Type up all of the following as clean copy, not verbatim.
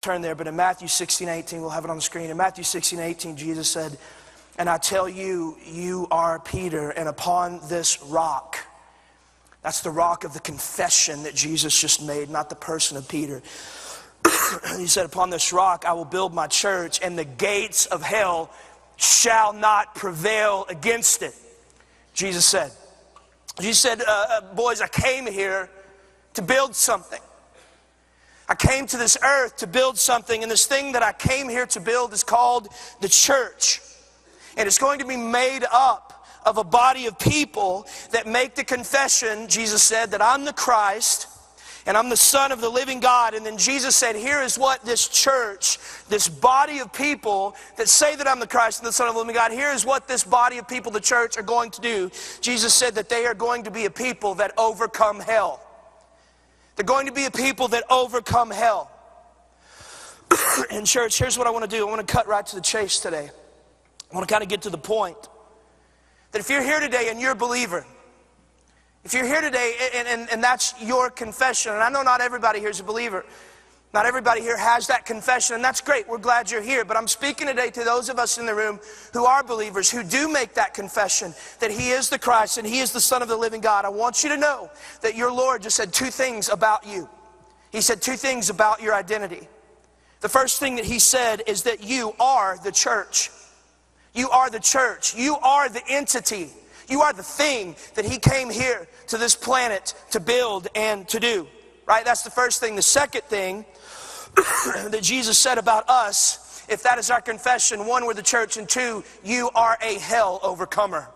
turn there, but in Matthew 16:18, we'll have it on the screen. In Matthew 16:18, Jesus said, "And I tell you, you are Peter, and upon this rock," that's the rock of the confession that Jesus just made, not the person of Peter. He said, "Upon this rock I will build my church, and the gates of hell shall not prevail against it." Jesus said, boys, I came here to build something. I came to this earth to build something, and this thing that I came here to build is called the church. And it's going to be made up of a body of people that make the confession, Jesus said, that I'm the Christ and I'm the Son of the living God. And then Jesus said, here is what this church, this body of people that say that I'm the Christ and the Son of the living God, here is what this body of people, the church, are going to do. Jesus said that they are going to be a people that overcome hell. They're going to be a people that overcome hell. And church, here's what I want to do. I want to cut right to the chase today. I want to kind of get to the point. That if you're here today and you're a believer, if you're here today and that's your confession, and I know not everybody here is a believer. Not everybody here has that confession, and that's great. We're glad you're here. But I'm speaking today to those of us in the room who are believers, who do make that confession that He is the Christ and He is the Son of the living God. I want you to know that your Lord just said two things about you. He said two things about your identity. The first thing that He said is that you are the church. You are the church. You are the entity. You are the thing that He came here to this planet to build and to do. Right? That's the first thing. The second thing that Jesus said about us, if that is our confession, one, we're the church, and two, you are a hell overcomer.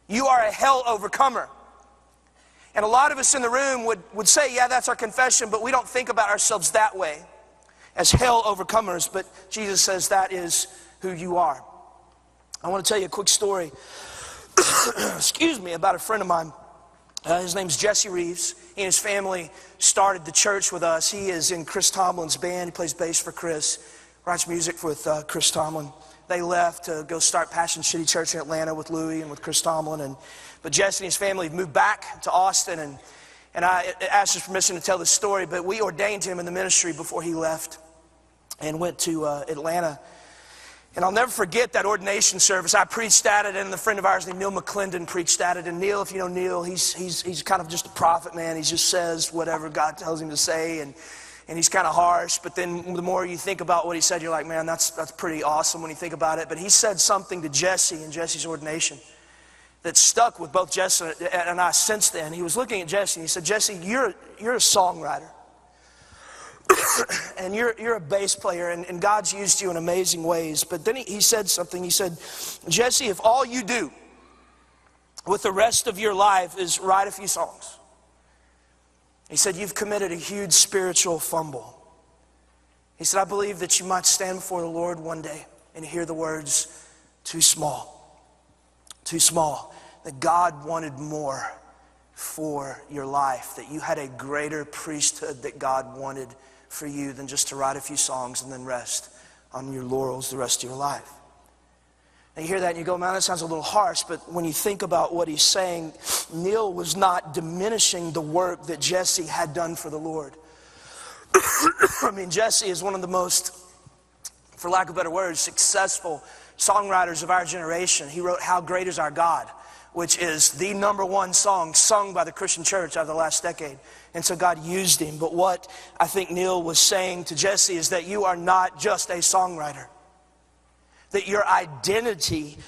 You are a hell overcomer. And a lot of us in the room would say, yeah, that's our confession, but we don't think about ourselves that way, as hell overcomers. But Jesus says that is who you are. I want to tell you a quick story, excuse me, about a friend of mine. His name's Jesse Reeves. He and his family started the church with us. He is in Chris Tomlin's band. He plays bass for Chris, writes music with Chris Tomlin. They left to go start Passion City Church in Atlanta with Louie and with Chris Tomlin. But Jesse and his family moved back to Austin, and I asked his permission to tell this story, but we ordained him in the ministry before he left and went to Atlanta. And I'll never forget that ordination service. I preached at it, and a friend of ours named Neil McClendon preached at it. And Neil, if you know Neil, he's kind of just a prophet, man. He just says whatever God tells him to say, and he's kind of harsh. But then the more you think about what he said, you're like, man, that's pretty awesome when you think about it. But he said something to Jesse in Jesse's ordination that stuck with both Jesse and I since then. He was looking at Jesse, and he said, Jesse, you're a songwriter. And you're a bass player, and God's used you in amazing ways. But then he said something. He said, Jesse, if all you do with the rest of your life is write a few songs, he said, you've committed a huge spiritual fumble. He said, I believe that you might stand before the Lord one day and hear the words, too small, that God wanted more for your life, that you had a greater priesthood that God wanted for you than just to write a few songs and then rest on your laurels the rest of your life. And you hear that and you go, man, that sounds a little harsh, but when you think about what he's saying, Neil was not diminishing the work that Jesse had done for the Lord. I mean, Jesse is one of the most, for lack of better words, successful songwriters of our generation. He wrote How Great Is Our God, which is the #1 song sung by the Christian church out of the last decade. And so God used him. But what I think Neil was saying to Jesse is that you are not just a songwriter. That your identity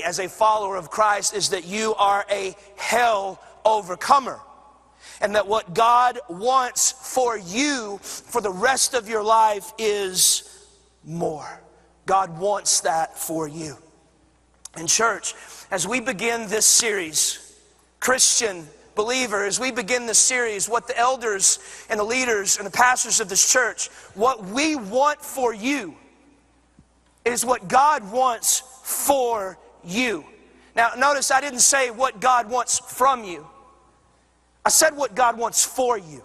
as a follower of Christ is that you are a hell overcomer. And that what God wants for you for the rest of your life is more. God wants that for you. And church, as we begin this series, Christian believer, as we begin this series, what the elders and the leaders and the pastors of this church, what we want for you is what God wants for you. Now, notice I didn't say what God wants from you. I said what God wants for you.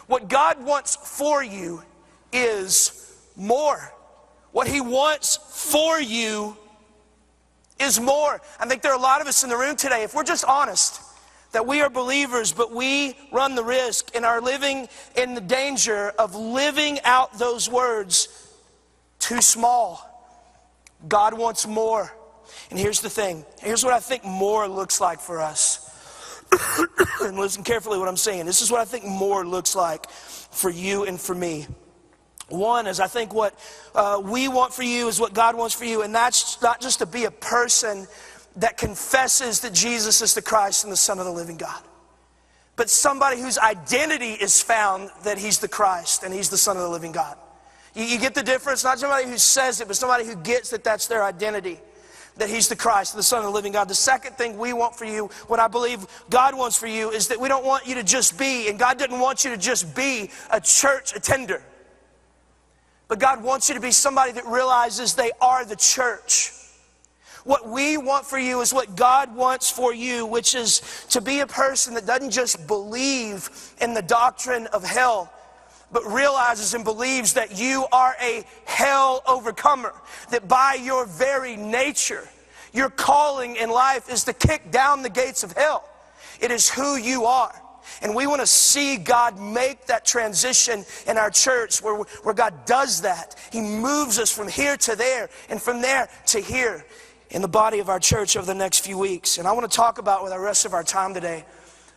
What God wants for you is more. What He wants for you is more. I think there are a lot of us in the room today, if we're just honest, That we are believers, but we run the risk and are living in the danger of living out those words too small. God wants more. And here's the thing. Here's what I think more looks like for us. And listen carefully what I'm saying. This is what I think more looks like for you and for me. One is I think what we want for you is what God wants for you. And that's not just to be a person that confesses that Jesus is the Christ and the Son of the living God, but somebody whose identity is found that he's the Christ and he's the Son of the living God. You get the difference? Not somebody who says it, but somebody who gets that that's their identity, that he's the Christ, the Son of the living God. The second thing we want for you, what I believe God wants for you, is that we don't want you to just be, and God didn't want you to just be a church attender, but God wants you to be somebody that realizes they are the church. What we want for you is what God wants for you, which is to be a person that doesn't just believe in the doctrine of hell, but realizes and believes that you are a hell overcomer, that by your very nature, your calling in life is to kick down the gates of hell. It is who you are. And we want to see God make that transition in our church where God does that. He moves us from here to there and from there to here in the body of our church over the next few weeks. And I want to talk about with the rest of our time today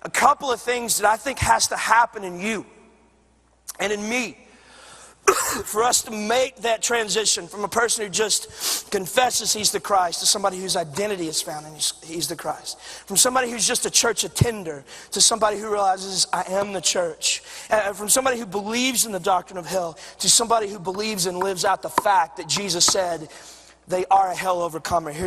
a couple of things that I think has to happen in you and in me for us to make that transition from a person who just confesses he's the Christ to somebody whose identity is found in he's the Christ. From somebody who's just a church attender to somebody who realizes I am the church. From somebody who believes in the doctrine of hell to somebody who believes and lives out the fact that Jesus said they are a hell overcomer.